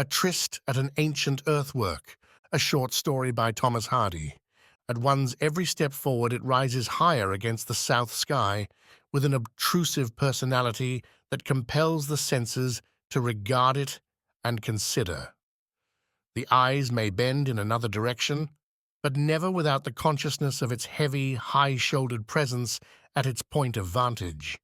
A Tryst at an Ancient Earthwork, a short story by Thomas Hardy. At one's every step forward it rises higher against the south sky, with an obtrusive personality that compels the senses to regard it and consider. The eyes may bend in another direction, but never without the consciousness of its heavy, high-shouldered presence at its point of vantage.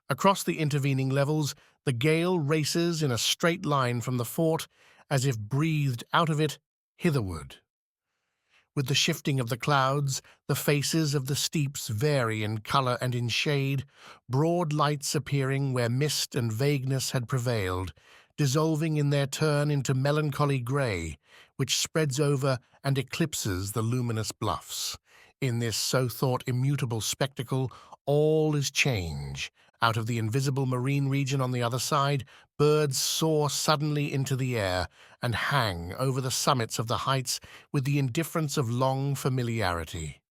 Across the intervening levels, the gale races in a straight line from the fort, as if breathed out of it hitherward. With the shifting of the clouds, the faces of the steeps vary in colour and in shade, broad lights appearing where mist and vagueness had prevailed, dissolving in their turn into melancholy grey, which spreads over and eclipses the luminous bluffs. In this so-thought immutable spectacle, all is change. Out of the invisible marine region on the other side, birds soar suddenly into the air and hang over the summits of the heights with the indifference of long familiarity.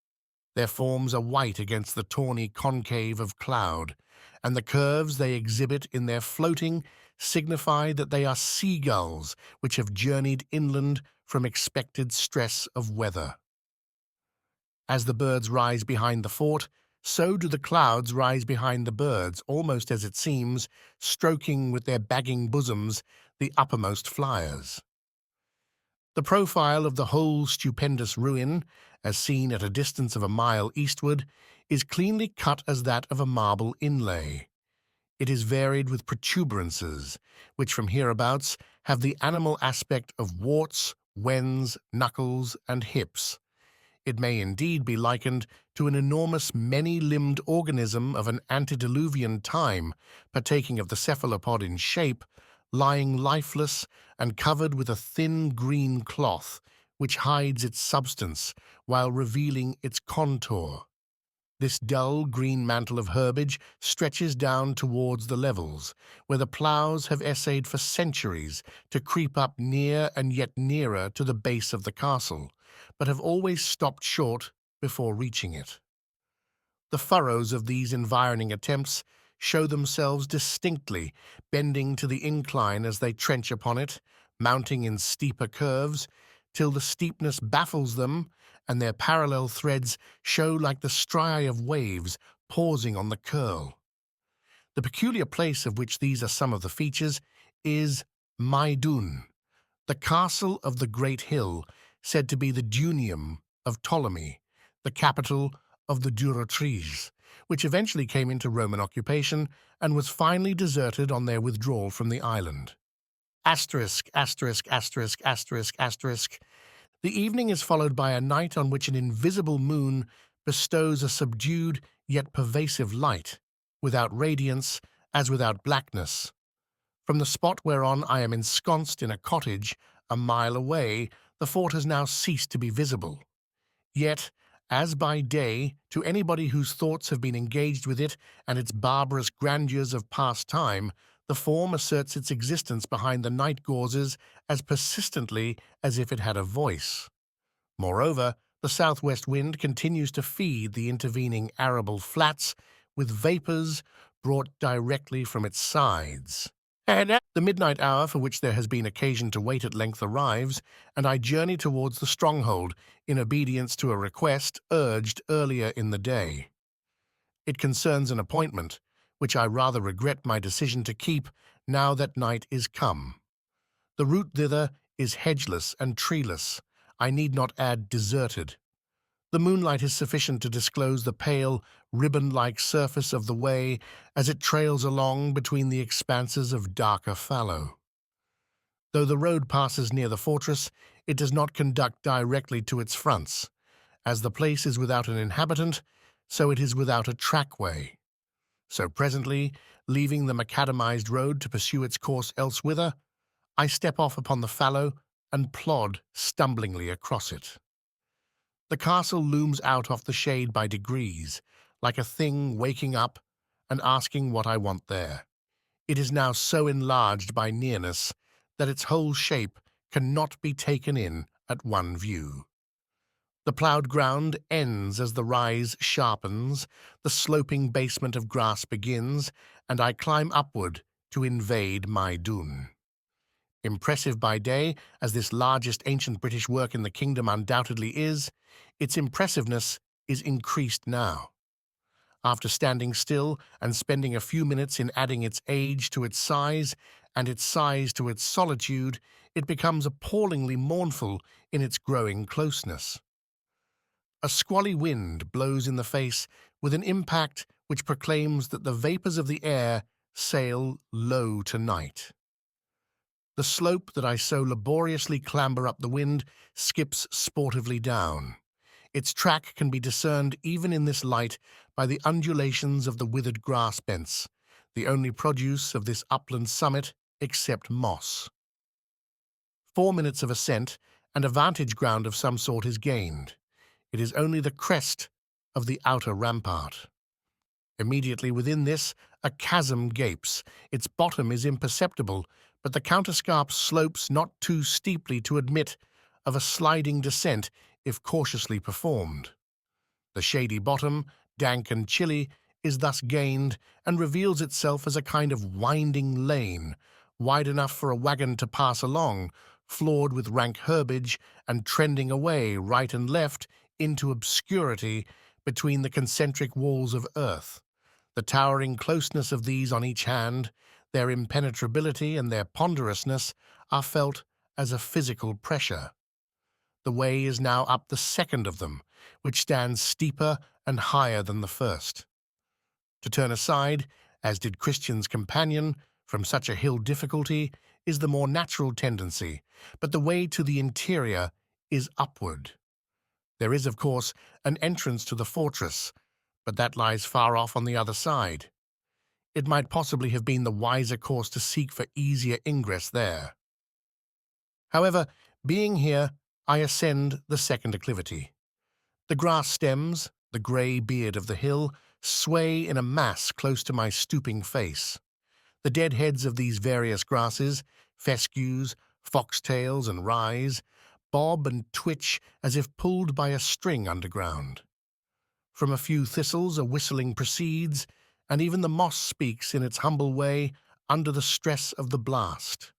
Their forms are white against the tawny concave of cloud, and the curves they exhibit in their floating signify that they are seagulls which have journeyed inland from expected stress of weather. As the birds rise behind the fort, so do the clouds rise behind the birds, almost as it seems, stroking with their bagging bosoms the uppermost flyers. The profile of the whole stupendous ruin, as seen at a distance of a mile eastward, is cleanly cut as that of a marble inlay. It is varied with protuberances, which from hereabouts have the animal aspect of warts, wens, knuckles, and hips. It may indeed be likened to an enormous many-limbed organism of an antediluvian time, partaking of the cephalopod in shape, lying lifeless and covered with a thin green cloth, which hides its substance while revealing its contour. This dull green mantle of herbage stretches down towards the levels, where the ploughs have essayed for centuries to creep up near and yet nearer to the base of the castle, but have always stopped short before reaching it. The furrows of these environing attempts show themselves distinctly, bending to the incline as they trench upon it, mounting in steeper curves, till the steepness baffles them, and their parallel threads show like the striae of waves pausing on the curl. The peculiar place of which these are some of the features is Mai-Dun, the castle of the great hill, said to be the Dunium of Ptolemy, the capital of the Durotriges, which eventually came into Roman occupation and was finally deserted on their withdrawal from the island. Asterisk, asterisk, asterisk, asterisk, asterisk. The evening is followed by a night on which an invisible moon bestows a subdued yet pervasive light, without radiance as without blackness. From the spot whereon I am ensconced in a cottage a mile away, the fort has now ceased to be visible. Yet, as by day, to anybody whose thoughts have been engaged with it and its barbarous grandeurs of past time, the form asserts its existence behind the night gauzes as persistently as if it had a voice. Moreover, the southwest wind continues to feed the intervening arable flats with vapours brought directly from its sides. And the midnight hour for which there has been occasion to wait at length arrives, and I journey towards the stronghold in obedience to a request urged earlier in the day. It concerns an appointment, which I rather regret my decision to keep now that night is come. The route thither is hedgeless and treeless. I need not add deserted. The moonlight is sufficient to disclose the pale, ribbon-like surface of the way as it trails along between the expanses of darker fallow. Though the road passes near the fortress, it does not conduct directly to its fronts. As the place is without an inhabitant, so it is without a trackway. So presently, leaving the macadamized road to pursue its course elsewhither, I step off upon the fallow and plod stumblingly across it. The castle looms out of the shade by degrees, like a thing waking up and asking what I want there. It is now so enlarged by nearness that its whole shape cannot be taken in at one view. The ploughed ground ends as the rise sharpens, the sloping basement of grass begins, and I climb upward to invade Mai-Dun. Impressive by day, as this largest ancient British work in the kingdom undoubtedly is, its impressiveness is increased now. After standing still and spending a few minutes in adding its age to its size and its size to its solitude, it becomes appallingly mournful in its growing closeness. A squally wind blows in the face with an impact which proclaims that the vapors of the air sail low tonight. The slope that I so laboriously clamber up the wind skips sportively down. Its track can be discerned even in this light by the undulations of the withered grass bents, the only produce of this upland summit except moss. 4 minutes of ascent, and a vantage ground of some sort is gained. It is only the crest of the outer rampart. Immediately within this, a chasm gapes. Its bottom is imperceptible, but the counterscarp slopes not too steeply to admit of a sliding descent if cautiously performed. The shady bottom, dank and chilly, is thus gained and reveals itself as a kind of winding lane, wide enough for a wagon to pass along, floored with rank herbage and trending away right and left into obscurity between the concentric walls of earth. The towering closeness of these on each hand, their impenetrability and their ponderousness are felt as a physical pressure. The way is now up the second of them, which stands steeper and higher than the first. To turn aside, as did Christian's companion, from such a hill difficulty is the more natural tendency, but the way to the interior is upward. There is, of course, an entrance to the fortress, but that lies far off on the other side. It might possibly have been the wiser course to seek for easier ingress there. However, being here, I ascend the second acclivity. The grass stems, the grey beard of the hill, sway in a mass close to my stooping face. The dead heads of these various grasses, fescues, foxtails, and rye, bob and twitch as if pulled by a string underground. From a few thistles a whistling proceeds, and even the moss speaks in its humble way under the stress of the blast.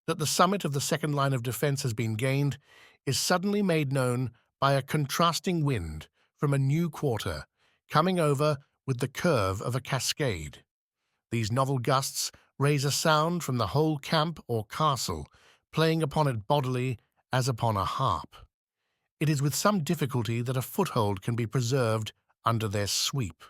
That the summit of the second line of defense has been gained is suddenly made known by a contrasting wind from a new quarter, coming over with the curve of a cascade. These novel gusts raise a sound from the whole camp or castle, playing upon it bodily as upon a harp. It is with some difficulty that a foothold can be preserved under their sweep.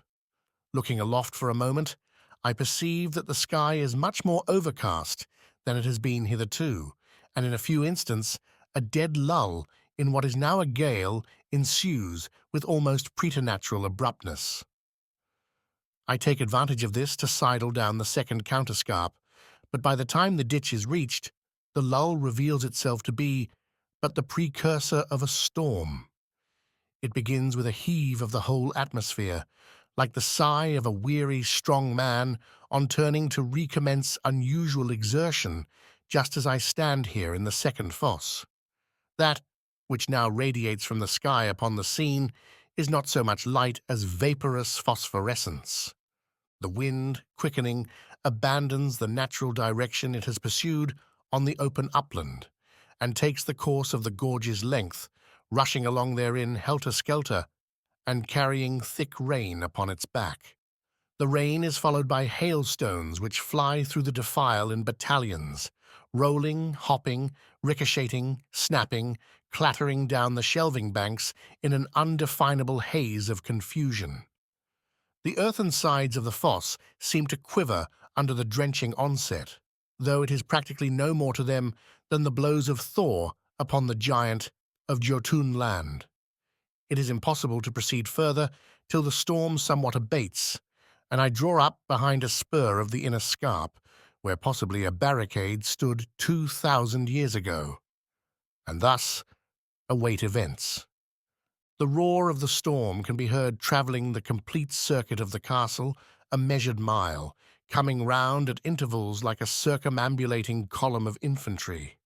Looking aloft for a moment, I perceive that the sky is much more overcast than it has been hitherto, and in a few instants a dead lull in what is now a gale ensues with almost preternatural abruptness. I take advantage of this to sidle down the second counterscarp, but by the time the ditch is reached, the lull reveals itself to be but the precursor of a storm. It begins with a heave of the whole atmosphere, like the sigh of a weary, strong man on turning to recommence unusual exertion, just as I stand here in the second fosse. That, which now radiates from the sky upon the scene, is not so much light as vaporous phosphorescence. The wind, quickening, abandons the natural direction it has pursued on the open upland, and takes the course of the gorge's length, rushing along therein helter-skelter, and carrying thick rain upon its back. The rain is followed by hailstones which fly through the defile in battalions, rolling, hopping, ricocheting, snapping, clattering down the shelving banks in an undefinable haze of confusion. The earthen sides of the fosse seem to quiver under the drenching onset, though it is practically no more to them than the blows of Thor upon the giant of Jotun land. It is impossible to proceed further till the storm somewhat abates, and I draw up behind a spur of the inner scarp, where possibly a barricade stood 2,000 years ago, and thus await events. The roar of the storm can be heard travelling the complete circuit of the castle, a measured mile, coming round at intervals like a circumambulating column of infantry.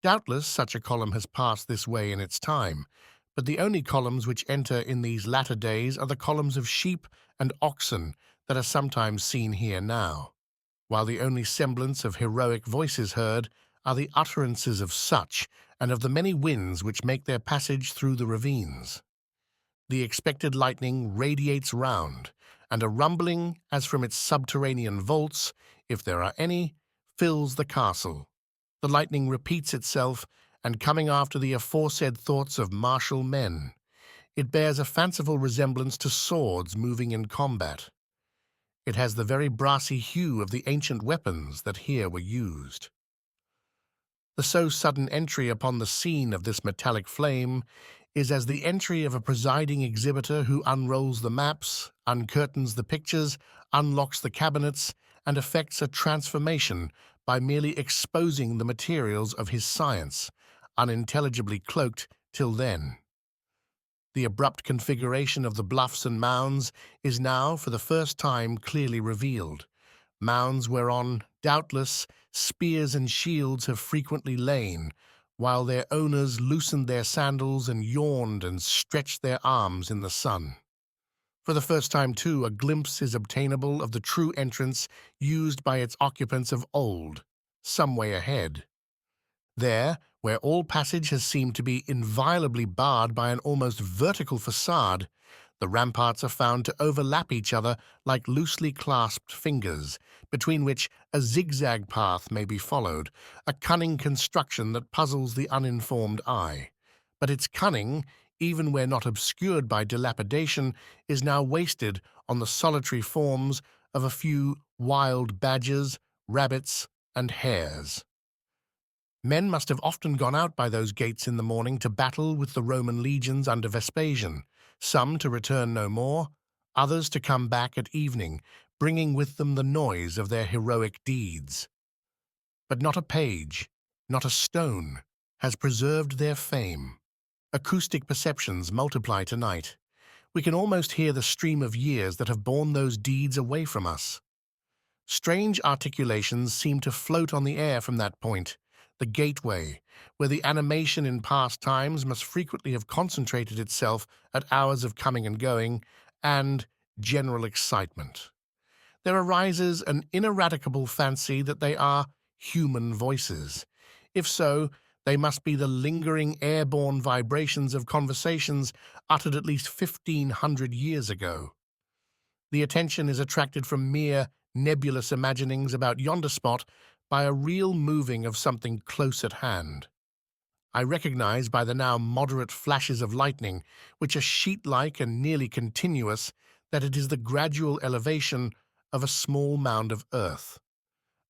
Doubtless such a column has passed this way in its time, but the only columns which enter in these latter days are the columns of sheep and oxen that are sometimes seen here now. while the only semblance of heroic voices heard are the utterances of such and of the many winds which make their passage through the ravines. The expected lightning radiates round, and a rumbling, as from its subterranean vaults, if there are any, fills the castle. The lightning repeats itself, and coming after the aforesaid thoughts of martial men, it bears a fanciful resemblance to swords moving in combat. It has the very brassy hue of the ancient weapons that here were used. The so sudden entry upon the scene of this metallic flame is as the entry of a presiding exhibitor who unrolls the maps, uncurtains the pictures, unlocks the cabinets, and effects a transformation by merely exposing the materials of his science, unintelligibly cloaked till then. The abrupt configuration of the bluffs and mounds is now, for the first time, clearly revealed. Mounds whereon, doubtless, spears and shields have frequently lain, while their owners loosened their sandals and yawned and stretched their arms in the sun. For the first time, too, a glimpse is obtainable of the true entrance used by its occupants of old, some way ahead. There, where all passage has seemed to be inviolably barred by an almost vertical facade, the ramparts are found to overlap each other like loosely clasped fingers, between which a zigzag path may be followed, a cunning construction that puzzles the uninformed eye. But its cunning, even where not obscured by dilapidation, is now wasted on the solitary forms of a few wild badgers, rabbits, and hares. Men must have often gone out by those gates in the morning to battle with the Roman legions under Vespasian, some to return no more, others to come back at evening, bringing with them the noise of their heroic deeds. But not a page, not a stone, has preserved their fame. Acoustic perceptions multiply tonight. We can almost hear the stream of years that have borne those deeds away from us. Strange articulations seem to float on the air from that point, the gateway, where the animation in past times must frequently have concentrated itself at hours of coming and going, and general excitement. There arises an ineradicable fancy that they are human voices. If so, they must be the lingering airborne vibrations of conversations uttered at least 1,500 years ago. The attention is attracted from mere nebulous imaginings about yonder spot by a real moving of something close at hand. I recognize by the now moderate flashes of lightning, which are sheet-like and nearly continuous, that it is the gradual elevation of a small mound of earth.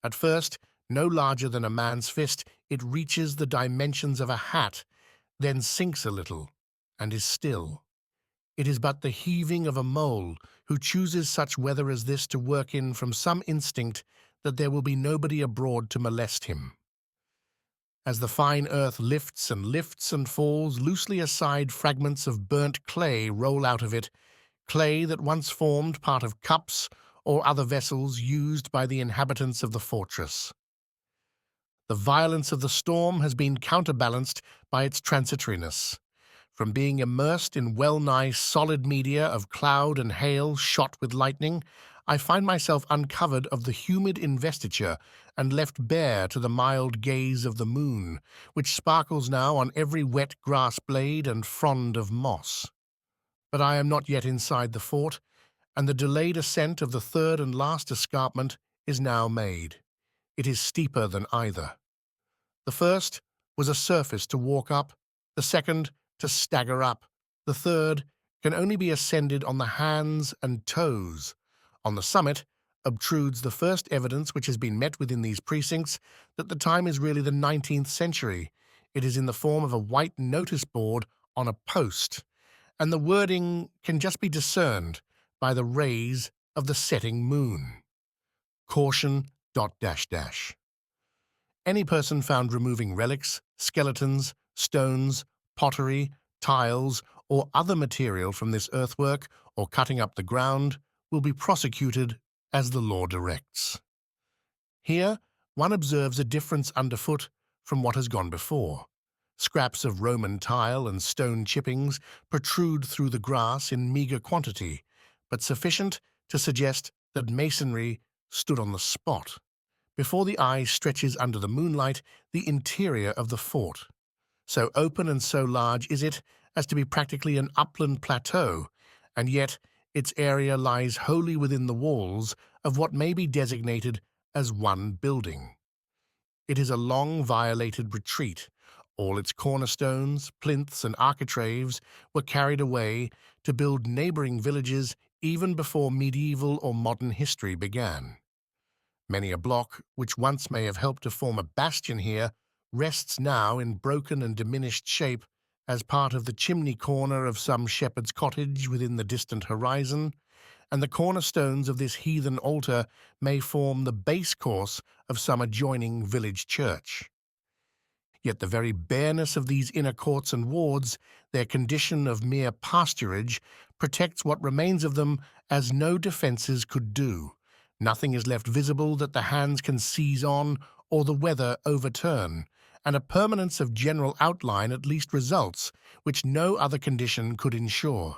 At first, no larger than a man's fist, it reaches the dimensions of a hat, then sinks a little, and is still. It is but the heaving of a mole who chooses such weather as this to work in from some instinct that there will be nobody abroad to molest him. As the fine earth lifts and falls, loosely aside fragments of burnt clay roll out of it, clay that once formed part of cups or other vessels used by the inhabitants of the fortress. The violence of the storm has been counterbalanced by its transitoriness. From being immersed in well-nigh solid media of cloud and hail shot with lightning, I find myself uncovered of the humid investiture and left bare to the mild gaze of the moon, which sparkles now on every wet grass blade and frond of moss. But I am not yet inside the fort, and the delayed ascent of the third and last escarpment is now made. It is steeper than either. The first was a surface to walk up, the second to stagger up, the third can only be ascended on the hands and toes. On the summit obtrudes the first evidence which has been met with in these precincts that the time is really the 19th century. It is in the form of a white notice board on a post, and the wording can just be discerned by the rays of the setting moon. Caution ... Any person found removing relics, skeletons, stones, pottery, tiles, or other material from this earthwork or cutting up the ground will be prosecuted as the law directs. Here, one observes a difference underfoot from what has gone before. Scraps of Roman tile and stone chippings protrude through the grass in meager quantity, but sufficient to suggest that masonry stood on the spot. before the eye stretches under the moonlight the interior of the fort. So open and so large is it as to be practically an upland plateau, and yet its area lies wholly within the walls of what may be designated as one building. It is a long violated retreat. All its cornerstones, plinths, and architraves were carried away to build neighboring villages even before medieval or modern history began. Many a block, which once may have helped to form a bastion here, rests now in broken and diminished shape as part of the chimney corner of some shepherd's cottage within the distant horizon, and the cornerstones of this heathen altar may form the base course of some adjoining village church. Yet the very bareness of these inner courts and wards, their condition of mere pasturage, protects what remains of them as no defences could do. Nothing is left visible that the hands can seize on or the weather overturn, and a permanence of general outline at least results, which no other condition could ensure.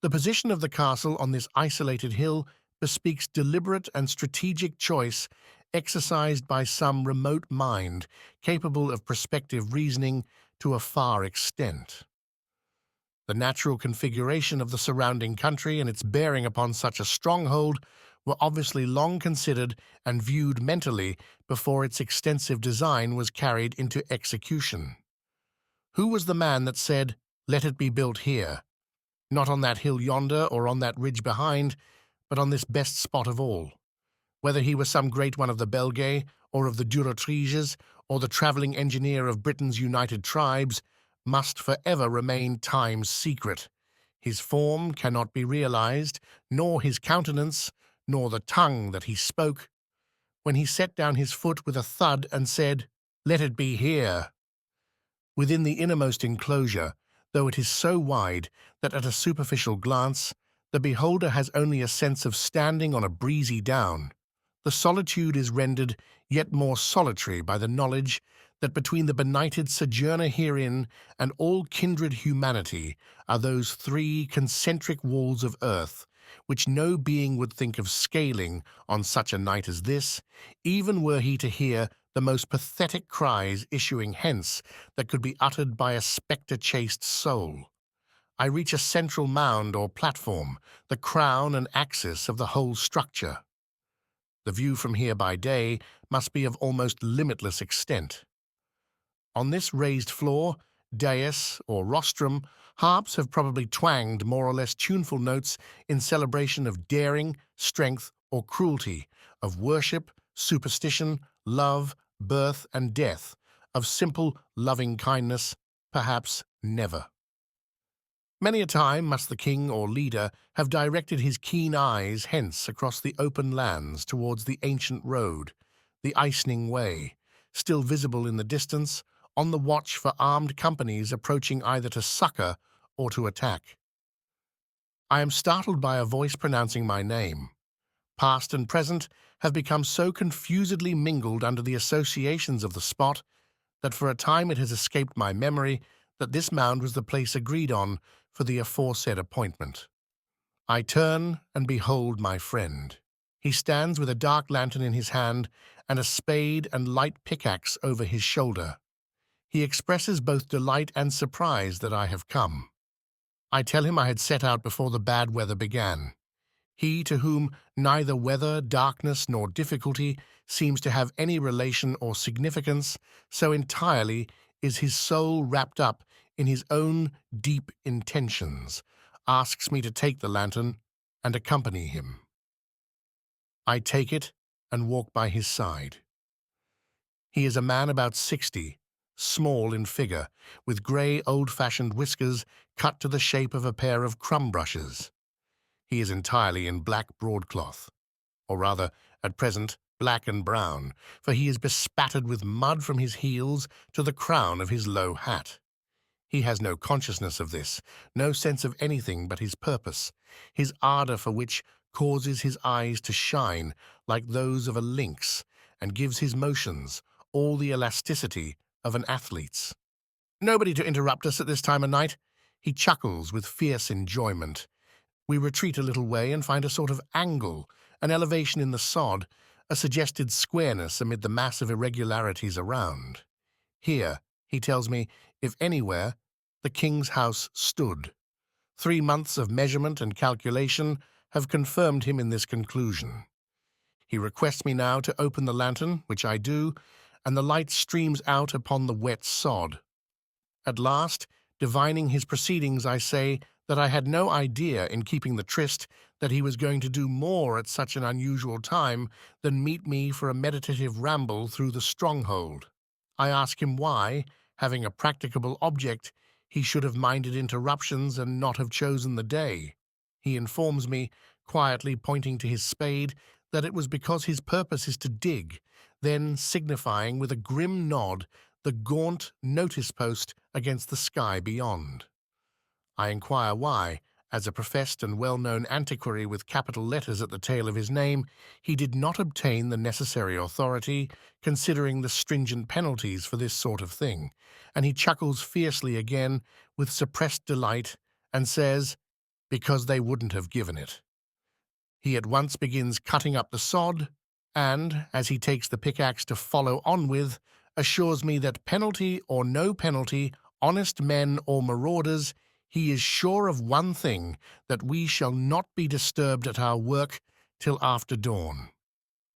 The position of the castle on this isolated hill bespeaks deliberate and strategic choice exercised by some remote mind capable of prospective reasoning to a far extent. The natural configuration of the surrounding country and its bearing upon such a stronghold were obviously long considered and viewed mentally before its extensive design was carried into execution. Who was the man that said, "Let it be built here"? Not on that hill yonder or on that ridge behind, but on this best spot of all. Whether he was some great one of the Belgae, or of the Durotriges, or the travelling engineer of Britain's united tribes, must forever remain time's secret. His form cannot be realized, nor his countenance, nor the tongue that he spoke, when he set down his foot with a thud and said, "Let it be here." Within the innermost enclosure, though it is so wide that at a superficial glance the beholder has only a sense of standing on a breezy down, the solitude is rendered yet more solitary by the knowledge that between the benighted sojourner herein and all kindred humanity are those three concentric walls of earth, which no being would think of scaling on such a night as this, even were he to hear the most pathetic cries issuing hence that could be uttered by a spectre-chased soul. I reach a central mound or platform, the crown and axis of the whole structure. The view from here by day must be of almost limitless extent. On this raised floor, dais, or rostrum, harps have probably twanged more or less tuneful notes in celebration of daring, strength, or cruelty, of worship, superstition, love, birth, and death, of simple, loving kindness, perhaps never. Many a time must the king or leader have directed his keen eyes hence across the open lands towards the ancient road, the Icening Way, still visible in the distance, on the watch for armed companies approaching either to succor or to attack. I am startled by a voice pronouncing my name. Past and present have become so confusedly mingled under the associations of the spot that for a time it has escaped my memory that this mound was the place agreed on for the aforesaid appointment. I turn and behold my friend. He stands with a dark lantern in his hand and a spade and light pickaxe over his shoulder. He expresses both delight and surprise that I have come. I tell him I had set out before the bad weather began. He to whom neither weather, darkness, nor difficulty seems to have any relation or significance, so entirely is his soul wrapped up in his own deep intentions, asks me to take the lantern and accompany him. I take it and walk by his side. He is a man about 60, small in figure, with grey old-fashioned whiskers cut to the shape of a pair of crumb brushes. He is entirely in black broadcloth, or rather, at present, black and brown, for he is bespattered with mud from his heels to the crown of his low hat. He has no consciousness of this, no sense of anything but his purpose, his ardour for which causes his eyes to shine like those of a lynx, and gives his motions all the elasticity of an athlete's. Nobody to interrupt us at this time of night. He chuckles with fierce enjoyment. We retreat a little way and find a sort of angle, an elevation in the sod, a suggested squareness amid the mass of irregularities around. Here, he tells me, if anywhere, the king's house stood. 3 months of measurement and calculation have confirmed him in this conclusion. He requests me now to open the lantern, which I do, and the light streams out upon the wet sod. At last, divining his proceedings, I say that I had no idea in keeping the tryst that he was going to do more at such an unusual time than meet me for a meditative ramble through the stronghold. I ask him why, having a practicable object, he should have minded interruptions and not have chosen the day. He informs me, quietly pointing to his spade, that it was because his purpose is to dig, then signifying with a grim nod the gaunt notice post against the sky beyond. I inquire why, as a professed and well-known antiquary with capital letters at the tail of his name, he did not obtain the necessary authority, considering the stringent penalties for this sort of thing, and he chuckles fiercely again with suppressed delight and says, because they wouldn't have given it. He at once begins cutting up the sod, and, as he takes the pickaxe to follow on with, assures me that penalty or no penalty, honest men or marauders, he is sure of one thing, that we shall not be disturbed at our work till after dawn.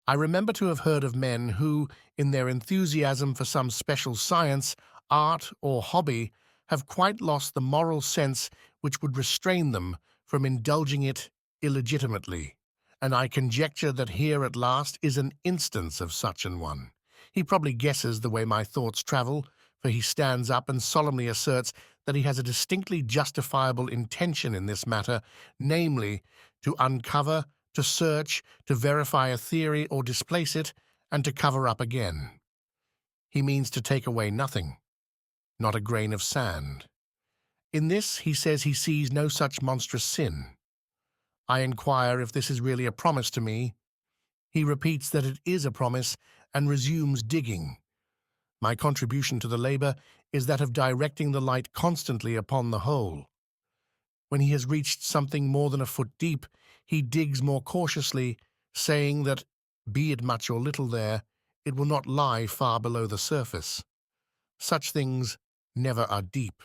I remember to have heard of men who, in their enthusiasm for some special science, art, or hobby, have quite lost the moral sense which would restrain them from indulging it illegitimately, and I conjecture that here at last is an instance of such an one. He probably guesses the way my thoughts travel, for he stands up and solemnly asserts that he has a distinctly justifiable intention in this matter, namely, to uncover, to search, to verify a theory or displace it, and to cover up again. He means to take away nothing, not a grain of sand. In this, he says he sees no such monstrous sin. I inquire if this is really a promise to me. He repeats that it is a promise and resumes digging. My contribution to the labor is that of directing the light constantly upon the hole. When he has reached something more than a foot deep, he digs more cautiously, saying that, be it much or little there, it will not lie far below the surface. Such things never are deep.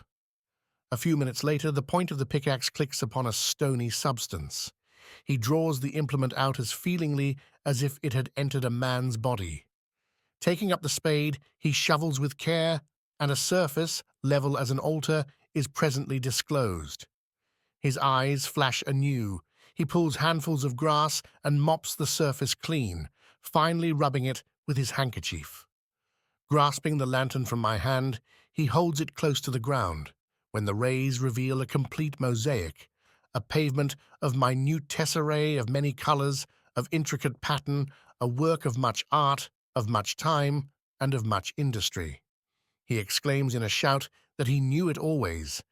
A few minutes later, the point of the pickaxe clicks upon a stony substance. He draws the implement out as feelingly as if it had entered a man's body. Taking up the spade, he shovels with care, and a surface, level as an altar, is presently disclosed. His eyes flash anew. He pulls handfuls of grass and mops the surface clean, finally rubbing it with his handkerchief. Grasping the lantern from my hand, he holds it close to the ground, when the rays reveal a complete mosaic, a pavement of minute tesserae of many colors, of intricate pattern, a work of much art, of much time, and of much industry. He exclaims in a shout that he knew it always,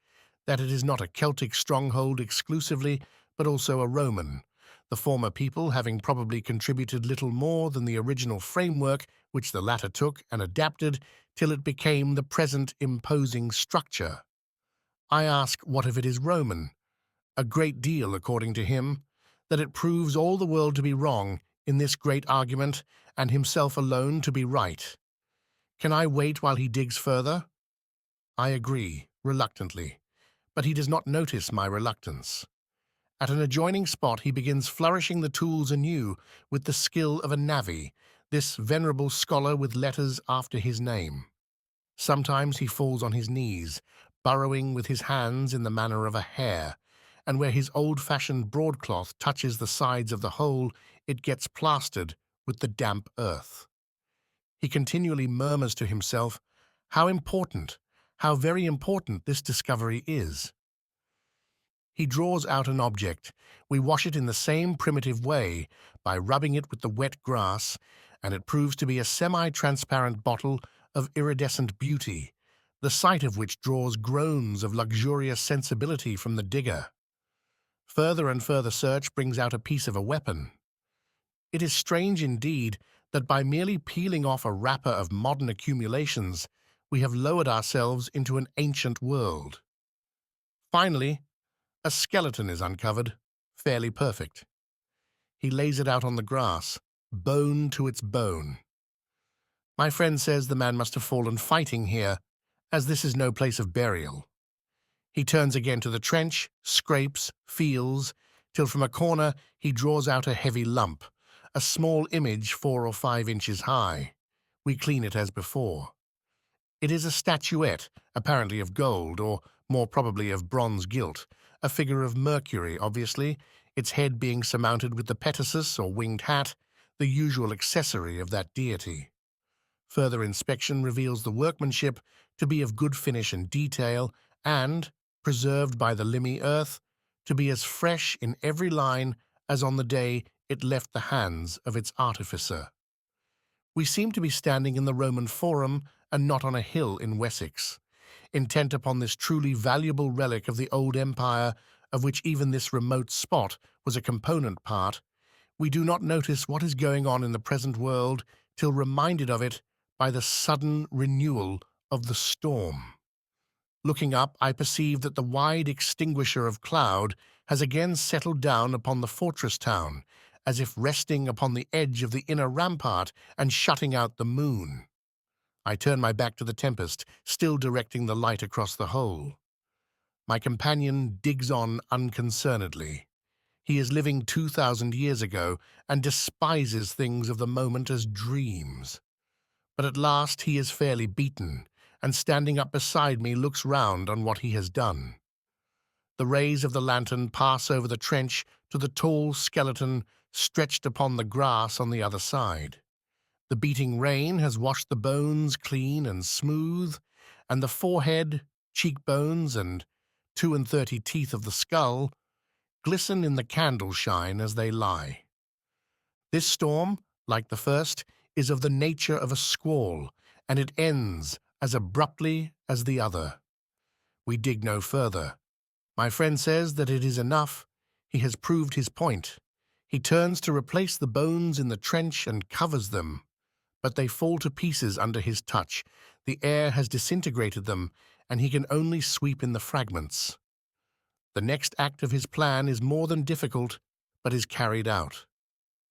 that it is not a Celtic stronghold exclusively, but also a Roman, the former people having probably contributed little more than the original framework which the latter took and adapted till it became the present imposing structure. I ask what if it is Roman? A great deal, according to him, that it proves all the world to be wrong in this great argument and himself alone to be right. Can I wait while he digs further? I agree, reluctantly, but he does not notice my reluctance. At an adjoining spot he begins flourishing the tools anew with the skill of a navvy, this venerable scholar with letters after his name. Sometimes he falls on his knees, burrowing with his hands in the manner of a hare, and where his old-fashioned broadcloth touches the sides of the hole, it gets plastered with the damp earth. He continually murmurs to himself, how important, how very important this discovery is. He draws out an object. We wash it in the same primitive way, by rubbing it with the wet grass, and it proves to be a semi-transparent bottle of iridescent beauty, the sight of which draws groans of luxurious sensibility from the digger. Further and further search brings out a piece of a weapon. It is strange indeed that by merely peeling off a wrapper of modern accumulations, we have lowered ourselves into an ancient world. Finally, a skeleton is uncovered, fairly perfect. He lays it out on the grass, bone to its bone. My friend says the man must have fallen fighting here, as this is no place of burial. He turns again to the trench, scrapes, feels, till from a corner he draws out a heavy lump, a small image 4 or 5 inches high. We clean it as before. It is a statuette, apparently of gold, or more probably of bronze gilt, a figure of Mercury, obviously, its head being surmounted with the petasus or winged hat, the usual accessory of that deity. Further inspection reveals the workmanship to be of good finish and detail, and, preserved by the limy earth, to be as fresh in every line as on the day it left the hands of its artificer. We seem to be standing in the Roman Forum and not on a hill in Wessex. Intent upon this truly valuable relic of the old empire, of which even this remote spot was a component part, we do not notice what is going on in the present world till reminded of it by the sudden renewal of the storm. Looking up, I perceive that the wide extinguisher of cloud has again settled down upon the fortress town, as if resting upon the edge of the inner rampart and shutting out the moon. I turn my back to the tempest, still directing the light across the whole. My companion digs on unconcernedly. He is living 2,000 years ago and despises things of the moment as dreams. But at last he is fairly beaten, and standing up beside me looks round on what he has done. The rays of the lantern pass over the trench to the tall skeleton stretched upon the grass on the other side. The beating rain has washed the bones clean and smooth, and the forehead, cheekbones, and 32 teeth of the skull glisten in the candle shine as they lie. This storm, like the first, is of the nature of a squall, and it ends as abruptly as the other. We dig no further. My friend says that it is enough. He has proved his point. He turns to replace the bones in the trench and covers them, but they fall to pieces under his touch. The air has disintegrated them, and he can only sweep in the fragments. The next act of his plan is more than difficult, but is carried out.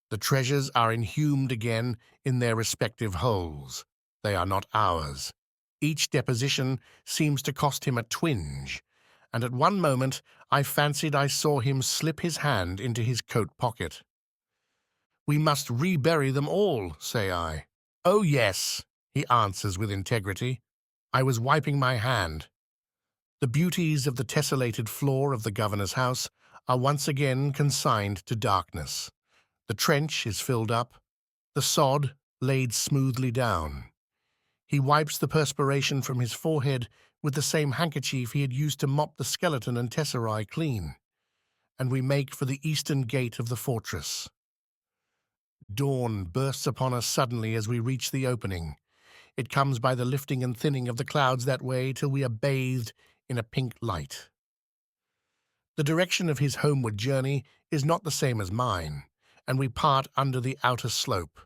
The treasures are inhumed again in their respective holes. They are not ours. Each deposition seems to cost him a twinge, and at one moment I fancied I saw him slip his hand into his coat pocket. "We must rebury them all," say I. "Oh, yes," he answers with integrity. I was wiping my hand. The beauties of the tessellated floor of the governor's house are once again consigned to darkness. The trench is filled up, the sod laid smoothly down. He wipes the perspiration from his forehead with the same handkerchief he had used to mop the skeleton and tesserae clean, and we make for the eastern gate of the fortress. Dawn bursts upon us suddenly as we reach the opening. It comes by the lifting and thinning of the clouds that way till we are bathed in a pink light. The direction of his homeward journey is not the same as mine, and we part under the outer slope.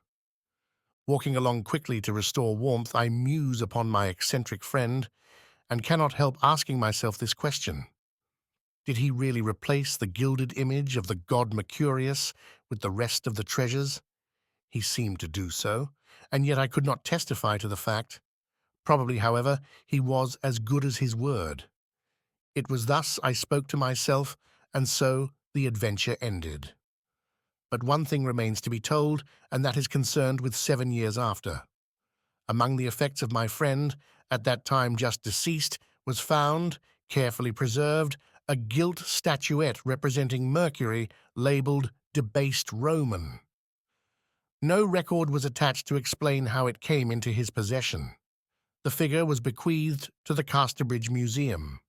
Walking along quickly to restore warmth, I muse upon my eccentric friend, and cannot help asking myself this question. Did he really replace the gilded image of the god Mercurius with the rest of the treasures? He seemed to do so, and yet I could not testify to the fact. Probably, however, he was as good as his word. It was thus I spoke to myself, and so the adventure ended. But one thing remains to be told, and that is concerned with 7 years after. Among the effects of my friend, at that time just deceased, was found, carefully preserved, a gilt statuette representing Mercury, labelled "Debased Roman." No record was attached to explain how it came into his possession. The figure was bequeathed to the Casterbridge Museum.